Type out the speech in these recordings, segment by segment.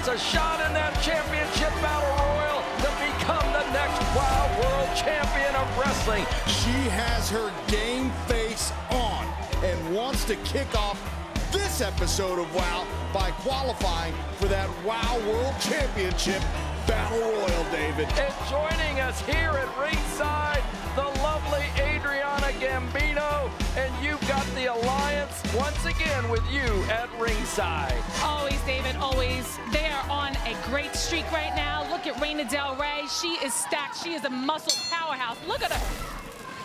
gets a shot in that championship battle royal to become the next WOW World Champion of Wrestling. She has her game face on and wants to kick off this episode of WOW by qualifying for that WOW World Championship Battle Royal, David. And joining us here at ringside, the lovely Adriana Gambino, and you've got the Alliance once again with you at ringside. Always, David, always. They are on a great streak right now. Look at Reina Del Rey. She is stacked. She is a muscle powerhouse. Look at her.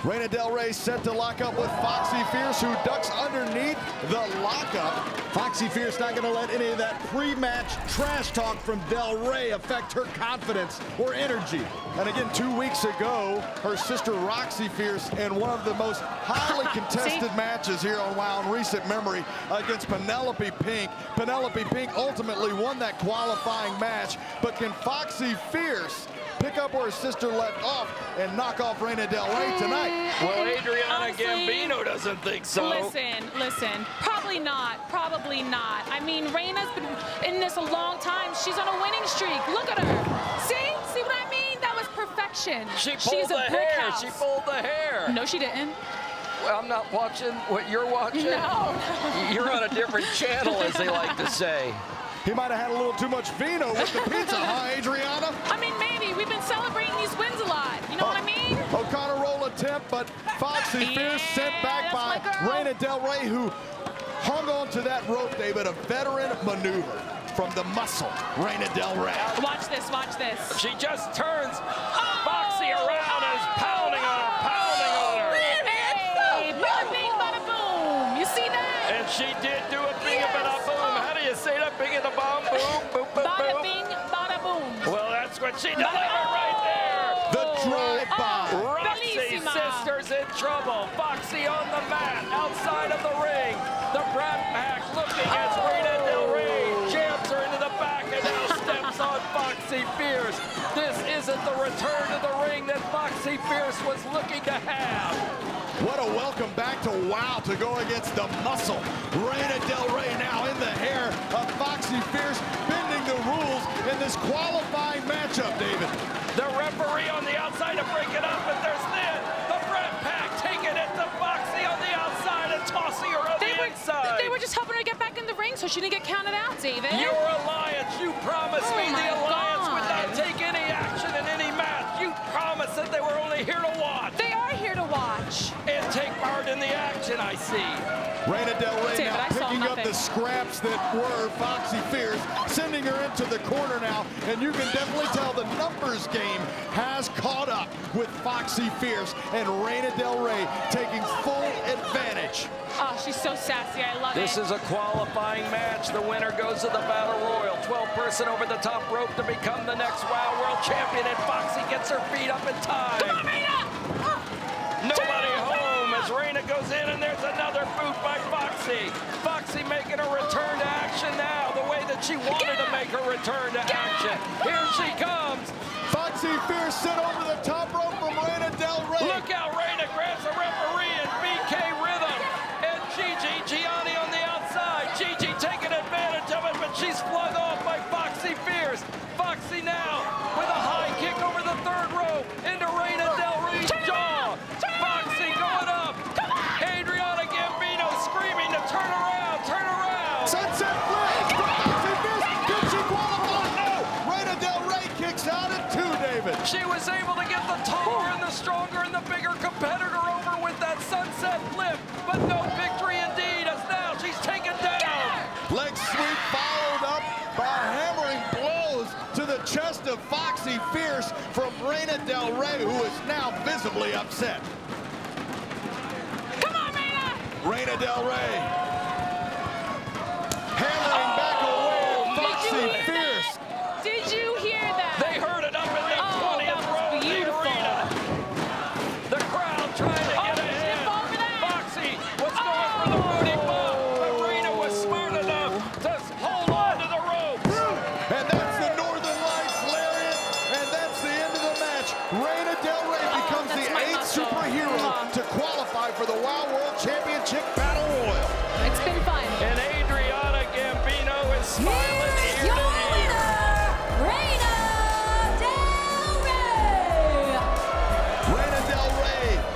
Reina Del Rey set to lock up with Foxxy Fierce, who ducks underneath the lockup. Foxxy Fierce not going to let any of that pre-match trash talk from Del Rey affect her confidence or energy. And again, 2 weeks ago, her sister Roxy Fierce in one of the most highly contested matches here on WOW in recent memory against Penelope Pink. Penelope Pink ultimately won that qualifying match, but can Foxxy Fierce pick up where her sister left off and knock off Reina Del Rey tonight? Well, Adriana Honestly, Gambino doesn't think so. Listen, probably not. I mean, Reina's been in this a long time. She's on a winning streak. Look at her. See what I mean? That was perfection. She She's pulled the a brick hair. house. She pulled the hair. No, she didn't. Well, I'm not watching what you're watching. No. You're on a different channel, as they like to say. He might have had a little too much vino with the pizza, huh, Adriana? I mean, maybe. We've been celebrating these wins a lot. You know what I mean? O'Connor roll attempt, but Foxxy Fierce sent back that's by my girl. Reina Del Rey, who hung on to that rope, David. A veteran maneuver from the muscle, Reina Del Rey. Watch this. She just turns Foxxy around and is pounding on her. Hey, bada bing, bada boom. You see that? And she did do a bing bada boom. How do you say that? Bing bada bomb, boom, boom, boom, Bada boom. bing, bada boom. Well, that's what she delivered right there. The drive-by. Roxy Bellissima. sisters in trouble. Foxy on the mat, outside of the ring. The Brat Pack looking as Reina Del Rey jams her into the back and now steps on Foxxy Fierce. This isn't the return to the ring that Foxxy Fierce was looking to have. What a welcome back to WOW to go against the muscle. Reina Del Rey now in the hair of Foxxy Fierce, bending the rules in this qualifying matchup, David. The referee on the outside to break it up, but there's the Brat Pack taking it to Foxy on the outside and tossing her on the inside. They were just helping her get back in the ring so she didn't get counted out, David. Your Alliance, you promised me my the Alliance would not God. take any action in any match. You promised that they were only here to watch They are here to watch. and take part in the action, I see. Reina Del Rey David, now I saw picking up nothing. the scraps that were Foxxy Fierce, sending her into the corner now, and you can definitely tell the numbers game has caught up with Foxxy Fierce, and Reina Del Rey taking full advantage. Oh, she's so sassy. I love This it. is a qualifying match. The winner goes to the Battle Royal. 12-person over the top rope to become the next WOW World Champion, and Foxy gets her feet up in time. Come on, Reina! Nobody home as Reina goes in, and there's another boot by Foxy. Foxy making a return to action now, the way that she wanted to make her return to action. Here she comes. Foxxy Fierce sent over the top rope from Reina Del Rey. Look how Reina grabs the referee and BK Rhythm. And Gianni on the outside. Gigi taking advantage of it, but she's flung off by Foxy Fierce. Foxy now with a high kick over the third rope into Reina Del Rey's jaw. Foxy going up. Adriana Gambino screaming to turn around, turn around. Sunset flip from Foxxy Fierce. Can she qualify? No. Reina Del Rey kicks out at 2, David. She was able to get the taller and the stronger and the bigger competitor over with that sunset flip, but no victory indeed, as now she's taken down. Leg sweep followed up by hammering blows to the chest of Foxxy Fierce from Reina Del Rey, who is now visibly upset. Come on, Reina! Reina Del Rey hammering back away Foxxy Fierce. Did you hear that? They heard it up in the Oh, 20th that was row of the beautiful. arena. The crowd trying to get she ahead. didn't fall for that. Foxy was going for the booty bump, but Reina was smart enough to hold on to the ropes. And that's the Northern Lights lariat, and that's the end of the match. Reina Del Rey becomes the that's my 8th muscle. superhero to qualify for the WOW World Championship Battle Royal. It's been fun. And Adriana Gambino is smiling ear to ear.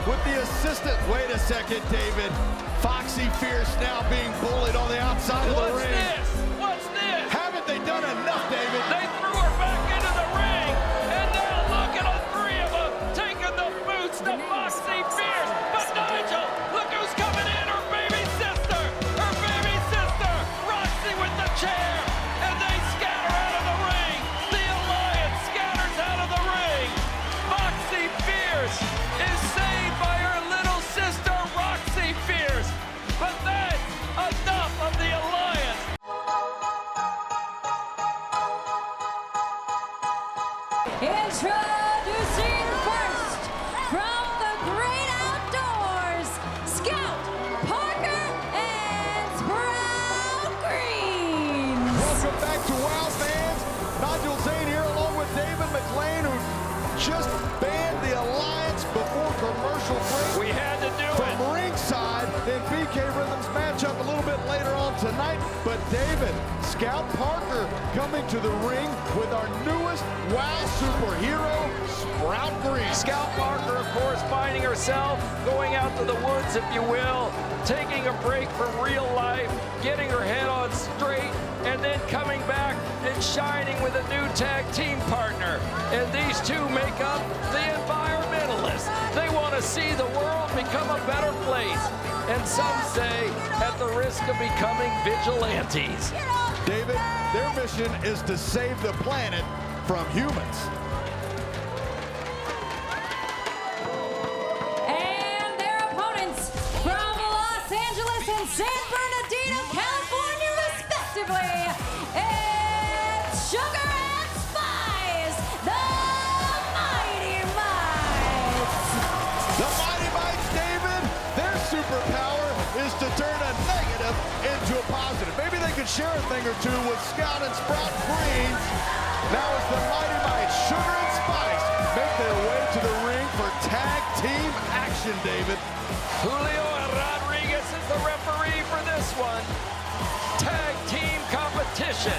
with the assistant. Wait a second, David. Foxxy Fierce now being bullied on the outside of the ring. What's this? Haven't they done enough, David? They threw her back into the ring, and now look at the three of them taking the boots to Foxxy Fierce. But Nigel, look who's coming in, her baby sister, Roxy with the chair, and they scatter out of the ring. The Alliance scatters out of the ring. Foxxy Fierce is saved by her little sister, Roxy Fierce. But that's enough of the Alliance. Introducing first, from the great outdoors, Scout, Parker, and Sprout Green. Welcome back to WOW fans. Nigel Zane here along with David McLean, who just banned the Alliance before commercial break. We had to do it. From ringside in BK Rhythm's matchup a little bit later on tonight. But David, Scout Parker coming to the ring with our newest WOW superhero, Sprout Green. Scout Parker, of course, finding herself going out to the woods, if you will, taking a break from real life, getting her head on straight, and then coming back and shining with a new tag team partner. And these two make up the environmentalists. They want to see the world become a better place. And some say at the risk of becoming vigilantes. David, their mission is to save the planet from humans. And their opponents from Los Angeles and San Bernardino, California, respectively, it's Sugar and Spice, the Mighty Mites. The Mighty Mites, David, their superpower is to turn a negative into a positive. Maybe they could share a thing or two with Scout and Sprout Green. Now as the Mighty Mites, Sugar and Spice, make their way to the ring for tag team action, David. Julio Rodriguez is the referee for this one. Tag team competition.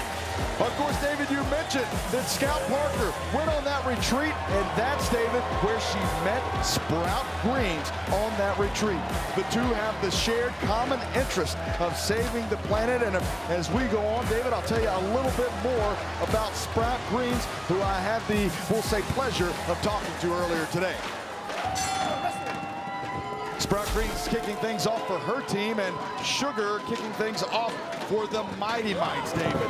Of course, David, you mentioned that Scout Parker went on that retreat, and that's, David, where she met Sprout Greens on that retreat. The two have the shared common interest of saving the planet, and as we go on, David, I'll tell you a little bit more about Sprout Greens, who I had the, we'll say, pleasure of talking to earlier today. Sprout Green's kicking things off for her team, and Sugar kicking things off for the Mighty Mites, David.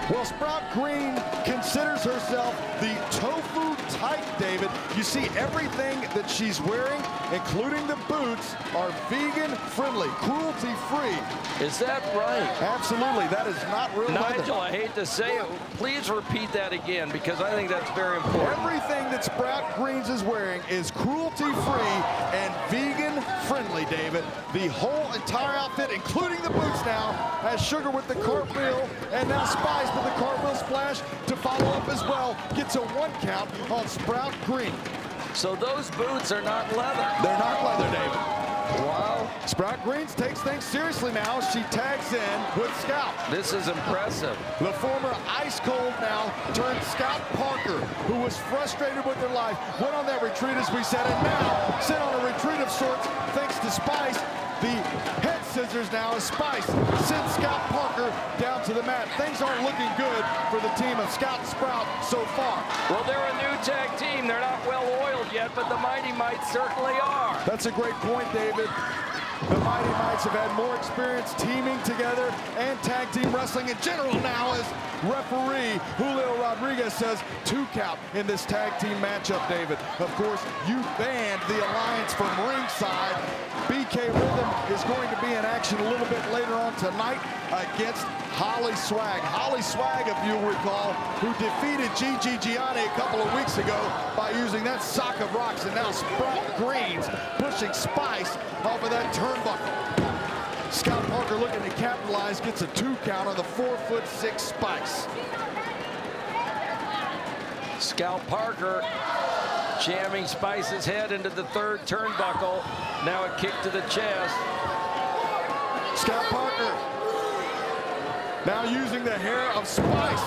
Well, Sprout Green considers herself the tofu type, David. You see, everything that she's wearing, including the boots, are vegan friendly, cruelty free. Is that right? Absolutely, that is not real leather. Nigel, I hate to say it, please repeat that again because I think that's very important. Everything that Sprout Greens is wearing is cruelty free and vegan friendly, David. The whole entire outfit, including the boots now, has Sugar with the cartwheel, and now Spice with the cartwheel splash to follow up as well. Gets a 1 count on Sprout Green. So those boots are not leather. They're not leather, David. Wow. Sprout Greens takes things seriously now. She tags in with Scout. This is impressive. The former ice cold now turned Scout Parker, who was frustrated with her life, went on that retreat, as we said, and now sent on a retreat of sorts thanks to Spice. The head scissors now as Spice sends Scout Parker down to the mat. Things aren't looking good for the team of Scout and Sprout so far. Well, they're a new tag team. They're not well oiled yet, but the Mighty Mites certainly are. That's a great point, David. The Mighty Mites have had more experience teaming together and tag team wrestling in general now, as referee Julio Rodriguez says 2 count in this tag team matchup, David. Of course, you banned the Alliance from ringside. BK Rhythm is going to be in action a little bit later on tonight against Holly Swag. Holly Swag, if you'll recall, who defeated Gigi Gianni a couple of weeks ago by using that sock of rocks, and now Sprout Greens pushing Spice off of that turnbuckle. Scout Parker looking to capitalize, gets a 2 count on the 4'6" Spice. Scout Parker jamming Spice's head into the 3rd turnbuckle. Now a kick to the chest. Scout Parker now using the hair of Spice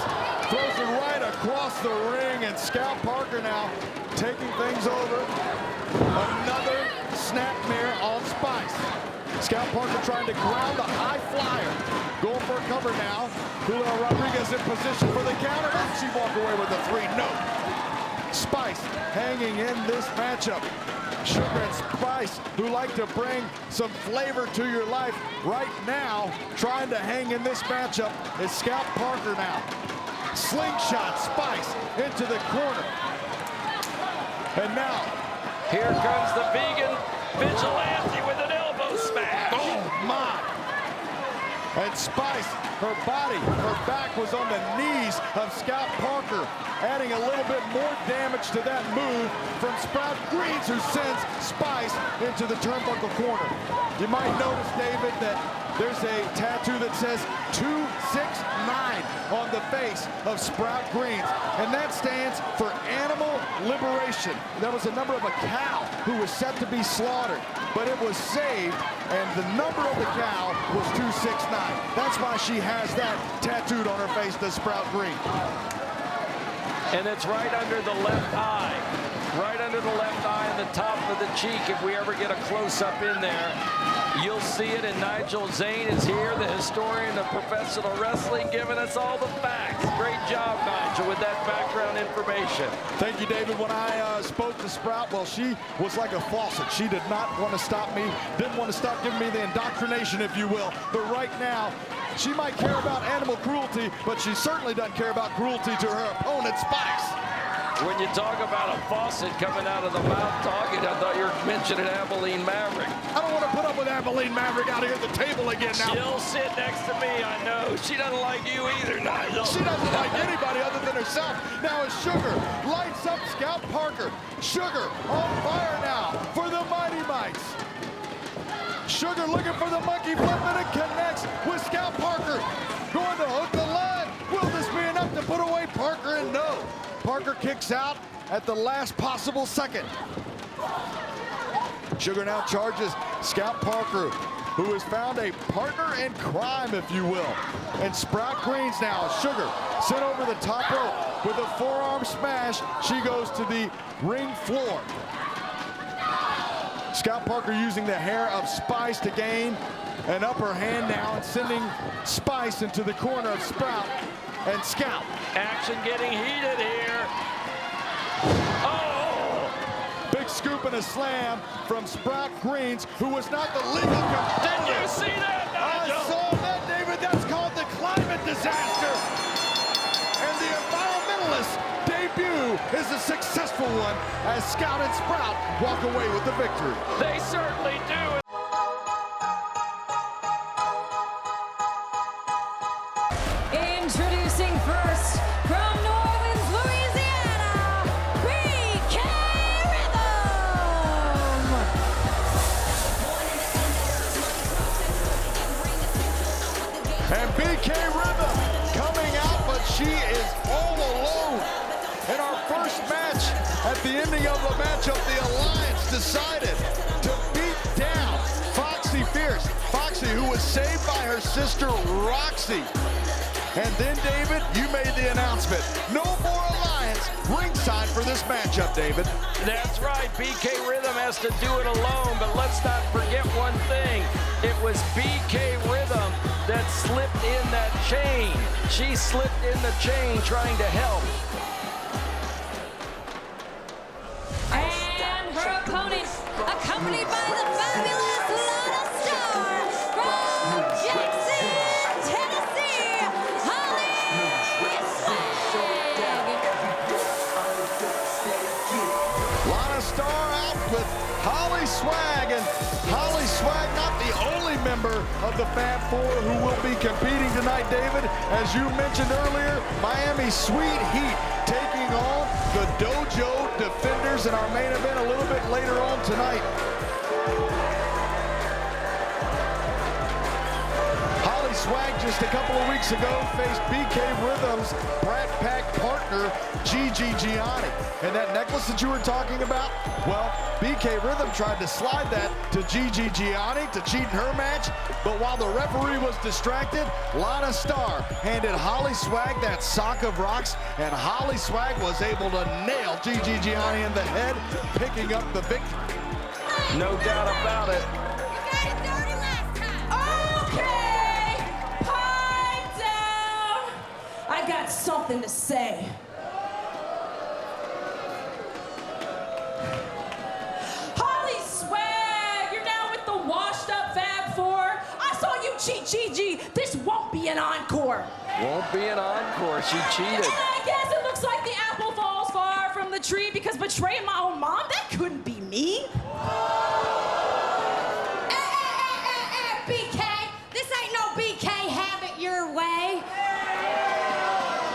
Throws it right across the ring, and Scout Parker now taking things over. Another snapmare on Spice. Scout Parker trying to ground the high flyer. Going for a cover now. Julio Rodriguez in position for the counter. Does she walk away with a 3? No. Spice hanging in this matchup. Sugar and Spice, who like to bring some flavor to your life right now, trying to hang in this matchup is Scout Parker now. Slingshot Spice into the corner. And now, here comes the vegan vigilante with an elbow smash. oh my. And Spice, her body, her back was on the knees of Scout Parker, adding a little bit more damage to that move from Sprout Greens, who sends Spice into the turnbuckle corner. You might notice, David, that there's a tattoo that says 269 on the face of Sprout Greens, and that stands for Animal Liberation. That was the number of a cow who was set to be slaughtered, but it was saved, and the number of the cow was 269. That's why she has that tattooed on her face, the Sprout Green. And it's right under the left eye. Right under the left eye and the top of the cheek. If we ever get a close-up in there, you'll see it. And Nigel Zane is here, the historian of professional wrestling, giving us all the facts. Great job, Nigel, with that background information. Thank you, David. When I spoke to Sprout, well, she was like a faucet. She did not want to stop me, didn't want to stop giving me the indoctrination, if you will. But right now, she might care about animal cruelty, but she certainly doesn't care about cruelty to her opponent, Spice. When you talk about a faucet coming out of the mouth talking, I thought you were mentioning Abilene Maverick. I don't want to put up with Abilene Maverick out here at the table again now. She'll sit next to me, I know. She doesn't like you either, Nigel. She doesn't like anybody other than herself. Now as Sugar lights up Scout Parker. Sugar on fire now for the Mighty Mites. Sugar looking for the monkey flip, and it connects with Scout Parker. Going to hook the line. Will this be enough to put away Parker? And no. Parker kicks out at the last possible second. Sugar now charges Scout Parker, who has found a partner in crime, if you will. And Sprout Greens now, Sugar sent over the top rope with a forearm smash. She goes to the ring floor. Scout Parker using the hair of Spice to gain an upper hand now and sending Spice into the corner of Sprout and Scout. Action getting heated here. Oh! Big scoop and a slam from Sprout Greens, who was not the legal competitor. Did you see that, Nigel? I saw that, David. That's called the climate disaster. And the environmentalist debut is a successful one as Scout and Sprout walk away with the victory. They certainly do. Introducing first from New Orleans, Louisiana, BK Rhythm. And BK Rhythm coming out, but she is all alone. In our first match, at the ending of the matchup, the Alliance decided to beat down Foxxy Fierce. Foxy, who was saved by her sister, Roxy. And then, David, you made the announcement. No more Alliance ringside for this matchup, David. That's right. BK Rhythm has to do it alone, but let's not forget one thing. It was BK Rhythm that slipped in that chain. She slipped in the chain trying to help. And her opponent, accompanied by the fabulous Lana Star from Jackson, Tennessee, Holly Swag. Lana Star out with Holly Swag, and Holly Swag not the only member of the Fab Four who will be competing tonight, David. As you mentioned earlier, Miami Sweet Heat taking on the Dojo Defenders in our main event a little bit later on tonight. Holly Swag just a couple of weeks ago faced BK Rhythm's Brat Pack partner, Gigi Gianni. And that necklace that you were talking about, well, BK Rhythm tried to slide that to Gigi Gianni to cheat in her match, but while the referee was distracted, Lana Starr handed Holly Swag that sock of rocks, and Holly Swag was able to nail Gigi Gianni in the head, picking up the victory. No doubt about it. Okay, pipe down. I got something to say. Holly Swag, you're now with the washed up Fab Four. I saw you cheat, Gigi. This won't be an encore. Won't be an encore. She cheated. And I guess it looks like the apple falls far from the tree because betraying my own mom, that couldn't be me. BK, this ain't no BK, have it your way.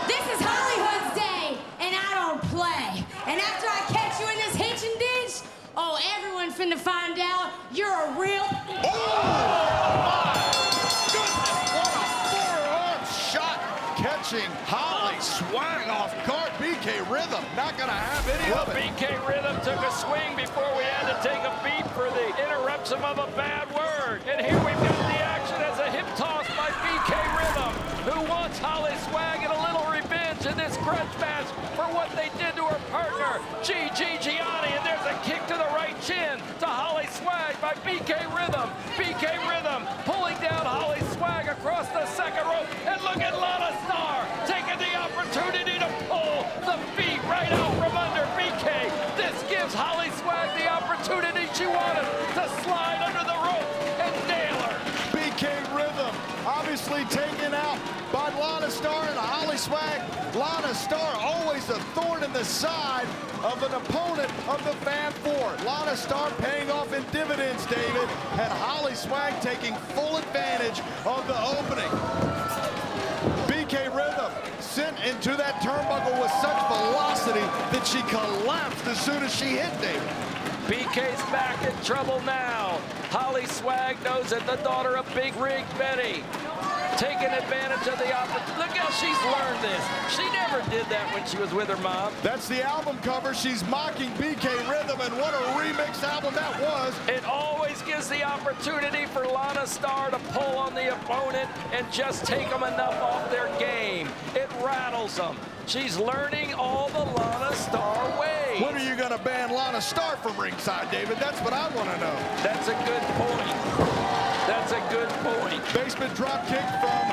This is Hollywood's day, and I don't play. And after I catch you in this hitching ditch, oh, everyone's finna find out you're a real... Oh, my goodness, what a forearm shot, catching Holly Swag off guard. BK Rhythm not gonna have any Well, of it. BK Rhythm took a swing before we had to take a beat for the interruption of a bad word. And here we've got the action as a hip toss by BK Rhythm, who wants Holly Swag and a little revenge in this grudge match for what they did to her partner, Gigi Gianni. And there's a kick to the right chin to Holly Swag by BK Rhythm. BK Rhythm pulling down Holly Swag across the second rope. And look at Lana Starr taking the opportunity to pull the feet right out from under BK. This gives Holly Swag the opportunity she wanted to slide under the rope and nail her. BK Rhythm obviously taken out by Lana Starr and Holly Swag. Lana Starr always a thorn in the side of an opponent of the Fab Four. Lana Starr paying off in dividends, David, and Holly Swag taking full advantage of the opening. BK Rhythm sent into that turnbuckle with such velocity that she collapsed as soon as she hit David. BK's back in trouble now. Holly Swag knows it, the daughter of Big Rig Betty. Taking advantage of the opportunity. Look how she's learned this. She never did that when she was with her mom. That's the album cover. She's mocking BK Rhythm, and what a remix album that was. It always gives the opportunity for Lana Starr to pull on the opponent and just take them enough off their game. It rattles them. She's learning all the Lana Starr ways. When are you going to ban Lana Starr from ringside, David? That's what I want to know. That's a good point. That's a good point. Basement drop kick from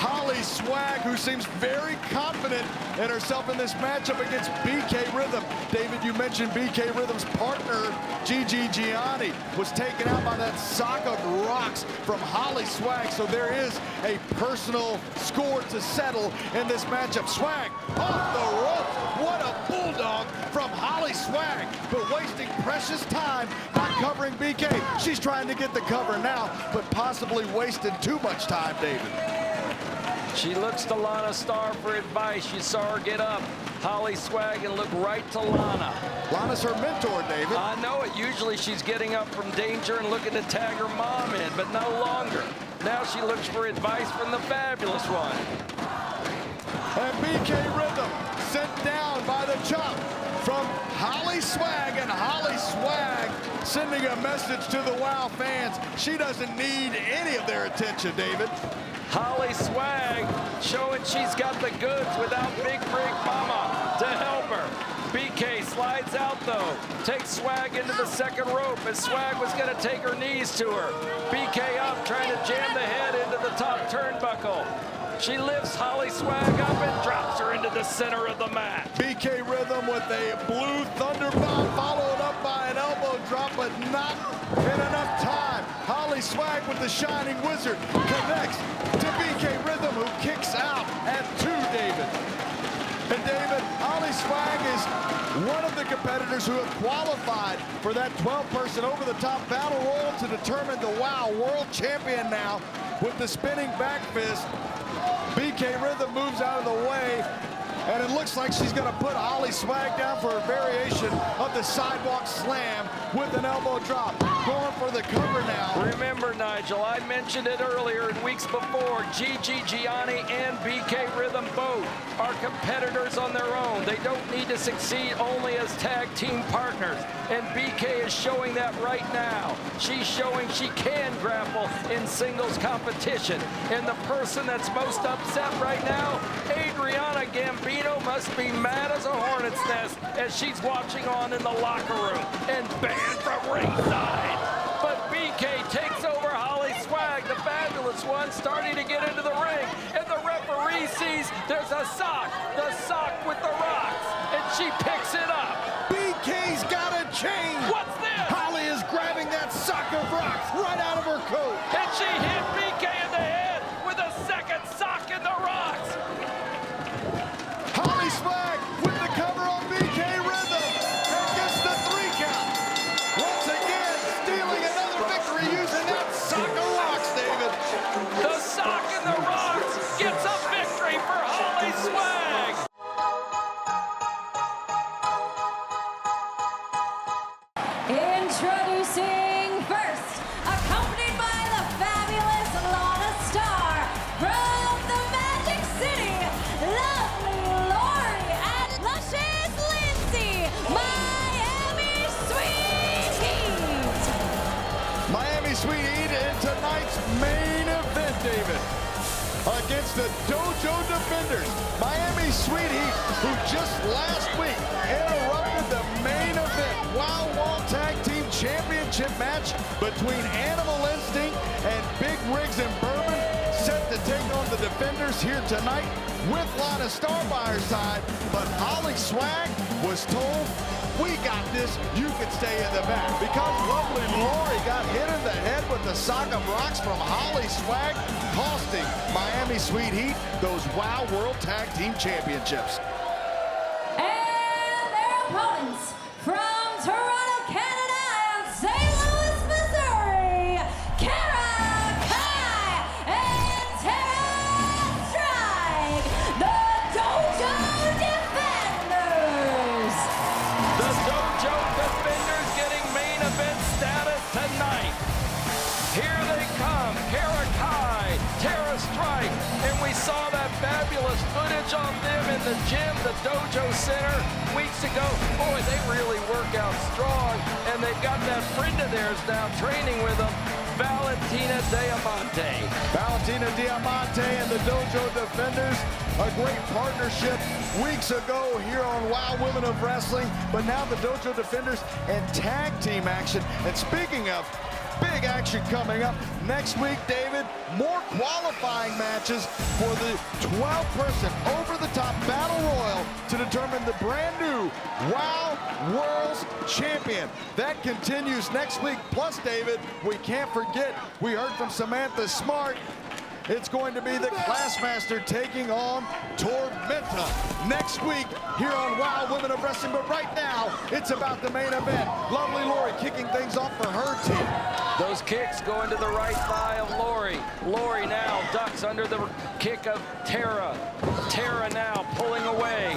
Holly Swag, who seems very confident in herself in this matchup against BK Rhythm. David, you mentioned BK Rhythm's partner, Gigi Gianni, was taken out by that sock of rocks from Holly Swag. So there is a personal score to settle in this matchup. Swag off the rope. What a bulldog from Holly Swag, but wasting precious time by covering BK. She's trying to get the cover now, but possibly wasted too much time, David. She looks to Lana Starr for advice. You saw her get up, Holly Swag, and look right to Lana. Lana's her mentor, David. I know it. Usually she's getting up from danger and looking to tag her mom in, but no longer. Now she looks for advice from the fabulous one. And BK Rhythm sent down by the chop from Holly Swag, and Holly Swag sending a message to the WOW fans. She doesn't need any of their attention, David. Holly Swag showing she's got the goods without Big Rig Mama to help her. BK slides out though, takes Swag into the second rope as Swag was gonna take her knees to her. BK up, trying to jam the head into the top turnbuckle. She lifts Holly Swag up and drops her into the center of the mat. BK Rhythm with a blue thunder bomb followed up by an elbow drop, but not in enough time. Holly Swag with the Shining Wizard connects to BK Rhythm, who kicks out at 2, David. And David, Holly Swag is one of the competitors who have qualified for that 12-person over-the-top battle royal to determine the WOW World Champion now with the spinning back fist. BK Rhythm moves out of the way. And it looks like she's gonna put Holly Swag down for a variation of the sidewalk slam with an elbow drop. Going for the cover now. Remember, Nigel, I mentioned it earlier in weeks before. Gigi Gianni and BK Rhythm both are competitors on their own. They don't need to succeed only as tag team partners. And BK is showing that right now. She's showing she can grapple in singles competition. And the person that's most upset right now, Adriana Gambino, must be mad as a hornet's nest as she's watching on in the locker room and banned from ringside. But BK takes over Holly Swag, the fabulous one, starting to get into the ring. And the referee sees there's a sock, the sock with the rocks, and she picks it up. BK's got a chain. What's this? Holly is grabbing that sock of rocks right out of her coat. And she hit BK in the head with a second sock in the rocks. Holly Swag with the cover on BK Rhythm and gets the 3 count. Once again, stealing another victory using that sock of rocks, David. The sock in the rocks gets a victory for Holly Swag. Introducing first, accompanied by the fabulous Lana Star from the Magic City, lovely Lori and luscious Lindsay, Miami Sweet Heat. Miami Sweet Heat in tonight's main event, David. Against the Dojo Defenders. Miami Sweet Heat, who just last week interrupted the main event WOW World Tag Team Championship match between Animal Instinct and Big Rigs and Bourbon, set to take on the Defenders here tonight with Lana Star by her side. But Holly Swag was told, we got this, you can stay in the back. Because lovely Lori got hit in the head with the sock of rocks from Holly Swag, costing Miami Sweet Heat those WOW World Tag Team Championships. And their opponents from Toronto, Canada and St. Louis, Missouri, Kara Kai and Tara Strike, the Dojo Defenders. The Dojo Defenders getting main event status tonight. Here they come, Kara Kai, Tara Strike, and we saw that fabulous footage of them in the gym, the Dojo Center, weeks ago. Boy, they really work out strong, and they've got that friend of theirs now training with them, Valentina Diamante. Valentina Diamante and the Dojo Defenders, a great partnership weeks ago here on WOW Women of Wrestling, but now the Dojo Defenders and tag team action. And speaking of big action coming up next week, David, more qualifying matches for the 12-person over-the-top battle royal to determine the brand new WOW World's Champion. That continues next week. Plus, David, we can't forget, we heard from Samantha Smart, it's going to be the Classmaster taking on Tormenta next week here on WOW Women of Wrestling. But right now, it's about the main event. Lovely Lori kicking things off for her team. Those kicks go into the right thigh of Lori. Lori now ducks under the kick of Tara. Tara now pulling away.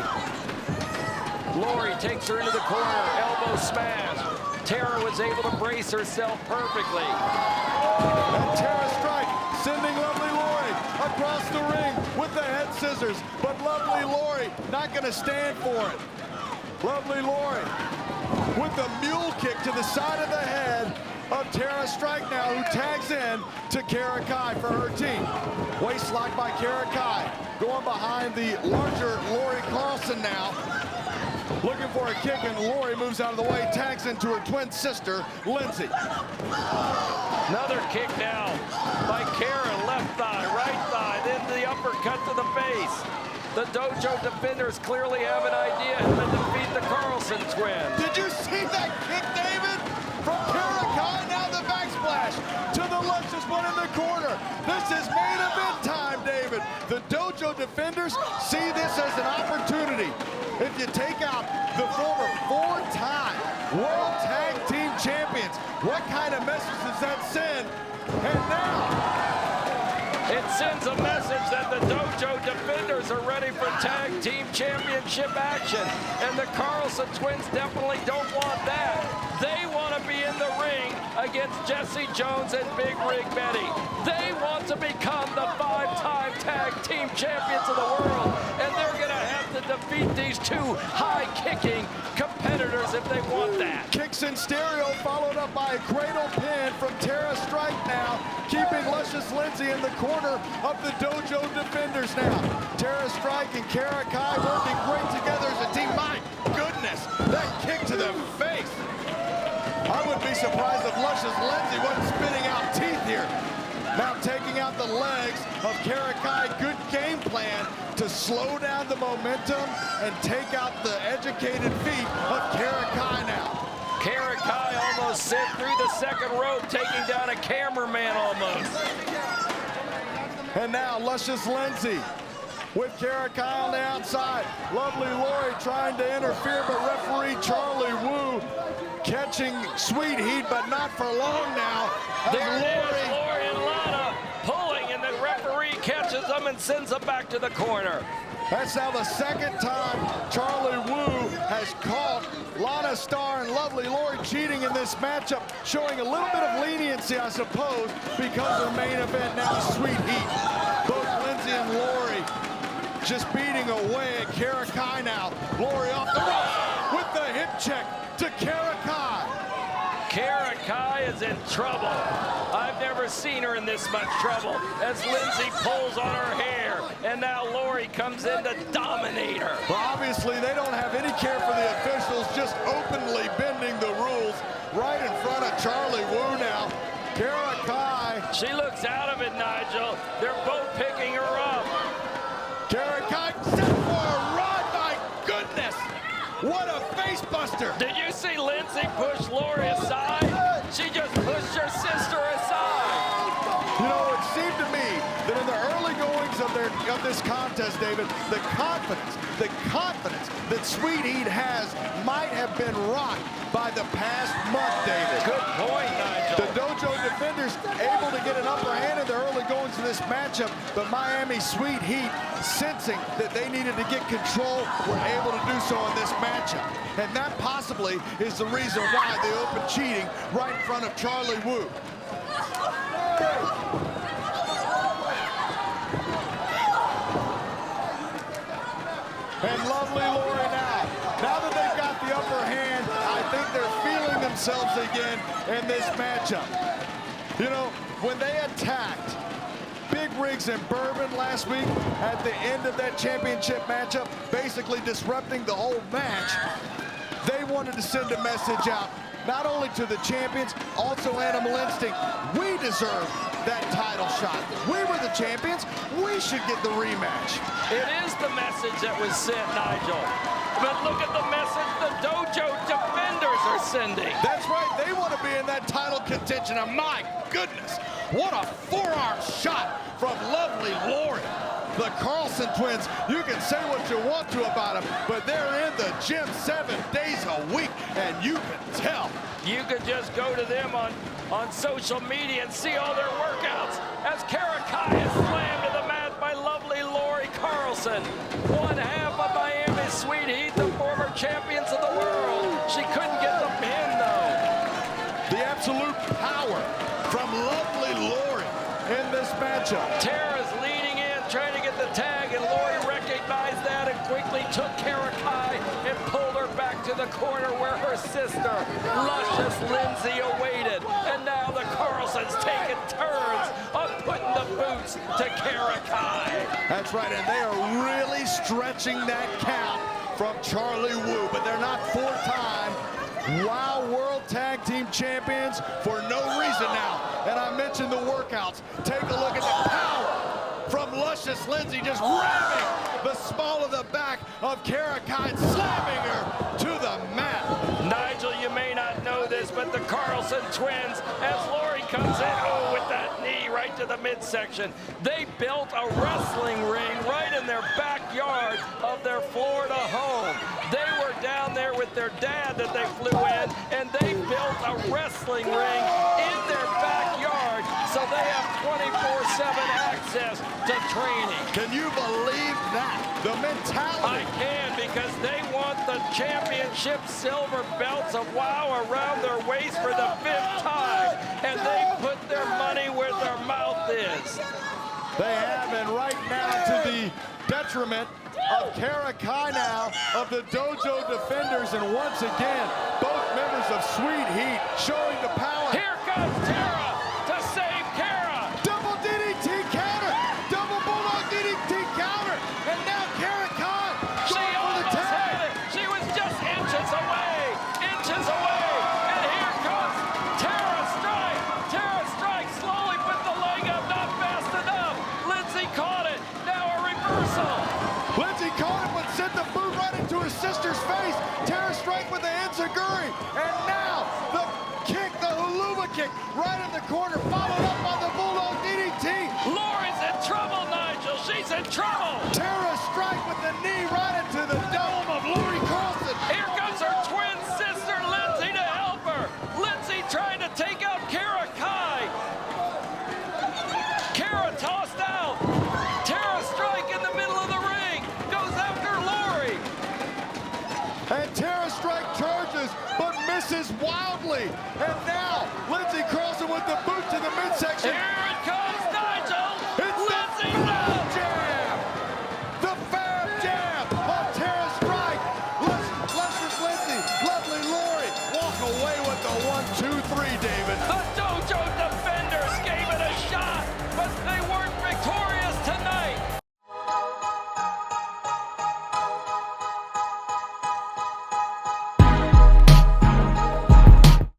Lori takes her into the corner, elbow smash. Tara was able to brace herself perfectly. And Tara Strike sending lovely Lori across the ring with the head scissors. But lovely Lori not going to stand for it. Lovely Lori with the mule kick to the side of the head of Tara Strike now, who tags in to Kara Kai for her team. Waist lock by Kara Kai. Going behind the larger Lori Carlson now. Looking for a kick, and Lori moves out of the way, tags into her twin sister, Lindsay. Another kick now by Kara, left thigh, right thigh, then the uppercut to the face. The Dojo Defenders clearly have an idea to defeat the Carlson twins. Did you see that kick, David? From Kara Kai, now the backsplash to the luscious one in the corner. This is main event time, David. The Dojo Defenders see this as an opportunity. If you take out the former 4-time World Tag Team Champions, what kind of message does that send? And now, It's sends a message that the Dojo Defenders are ready for tag team championship action. And the Carlson twins definitely don't want that. They want to be in the ring against Jesse Jones and Big Rig Betty. They want to become the 5-time tag team champions of the world. And they're going to have to defeat these two high-kicking competitors if they want that. Kicks in stereo, followed up by a cradle pin from Tara Strike now, keeping Luscious Lindsay in the corner of the Dojo Defenders now. Tara Strike and Kara Kai working great together as a team. My goodness, that kick to the face. I wouldn't be surprised if Luscious Lindsay wasn't spitting out teeth here. Now taking out the legs of Kara Kai. Good game plan to slow down the momentum and take out the educated feet of Kara Kai now. Kara Kai almost sent through the second rope, taking down a cameraman almost. And now Luscious Lindsay with Kara Kai on the outside. Lovely Lori trying to interfere, but referee Charlie Wu catching Sweet Heat, but not for long now. There it is, Lori and Lana pulling, and the referee catches them and sends them back to the corner. That's now the second time Charlie Wu has caught Lana Starr and Lovely Lori cheating in this matchup, showing a little bit of leniency, I suppose, because of the main event now, Sweet Heat. Both Lindsay and Lori just beating away at Kara Kai now. Lori off the ropes with the hip check to Kara Kai. Kara Kai is in trouble. I've never seen her in this much trouble as Lindsay pulls on her hair, and now Lori comes in to dominate her. Well, obviously, they don't have any care for the officials, just openly bending the rules right in front of Charlie Wu now. Kara Kai. She looks out of it, Nigel. They're both picking her up. Kara Kai set for a run, my goodness! What a face buster! Did you see Lindsay push Lori aside? She just pushed her sister aside. You know, it seemed to me that in the early goings of this contest, David, the confidence that Sweet Heat has might have been rocked by the past month, David. Good point, Nigel. The Dojo Defenders able to get an upper hand in the early goings of this matchup, but Miami Sweet Heat, sensing that they needed to get control, were able to do so in this matchup. And that possibly is the reason why they opened cheating right in front of Charlie Wu. And Lovely Lori now. Now that they've got the upper hand, I think they're feeling themselves again in this matchup. You know, when they attacked Big Rigs and Bourbon last week at the end of that championship matchup, basically disrupting the whole match, they wanted to send a message out, not only to the champions, also Animal Instinct. We deserve that title shot. We were the champions. We should get the rematch. It is the message that was sent, Nigel. But look at the message the Dojo Defenders are sending. That's right. They want to be in that title contention. And my goodness, what a forearm shot from Lovely Lori. The Carlson twins, you can say what you want to about them, but they're in the gym 7 days a week, and you can tell. You could just go to them on social media and see all their workouts as Kara Kai is slammed to the mat by Lovely Lori Carlson. One half of Miami Sweet Heat, the former champions of the world. She couldn't get the pin, though. The absolute power from Lovely Lori in this matchup. Tara's leading in, trying to get the tag, and Lori recognized that and quickly took Kara Kai and pulled her back to the corner where her sister, Luscious Lindsay, awaited. And now the Carlsons taking turns of putting the boots to Kara Kai. That's right, and they are really stretching that count from Charlie Wu, but they're not four-time WOW World Tag Team Champions for no reason now. And I mentioned the workouts. Take a look at the power from Luscious Lindsay, just ramming the small of the back of Kara Kai, slamming her to the mat. Nigel, you may not know this, but the Carlson twins, as Lori comes in, oh, with that knee right to the midsection, they built a wrestling ring right in their backyard of their Florida home. They were down there with their dad that they flew in, and they built a wrestling ring in their backyard, so they have 24/7 access to training. Can you believe that? The I mentality. can, because they want the championship silver belts of WOW around their waist for the 5th time, and they put their money where their mouth is. They have, and right now to the detriment of Kara Kai now of the Dojo Defenders, and once again, both members of Sweet Heat showing the power. Here comes Tara to save Kara. Double DDT counter, double Bulldog DDT counter, and now Kara Kai She going for the almost tag. had it. She was just inches away, and here comes Tara Strike. Tara Strike slowly put the leg up, not fast enough. Lindsay caught it. Now a reversal. Lindsay caught it, but sent the boot right into her sister's face. Tara Strike with the enziguri, and now the kick, the huluba kick, right in the corner, followed up on the Bulldog DDT. Lori's in trouble, Nigel. She's in trouble. Tara Strike with the knee right into the dome of Lori Carlson. Here comes her twin sister, Lindsay, to help her. Lindsay trying to take out Kara Kai. Kara tossed out. Tara Strike in the middle of the ring. Goes after Lori. And Tara Strike charges, but misses wildly. And now, Lindsay Carlson with the boot to the midsection. Here it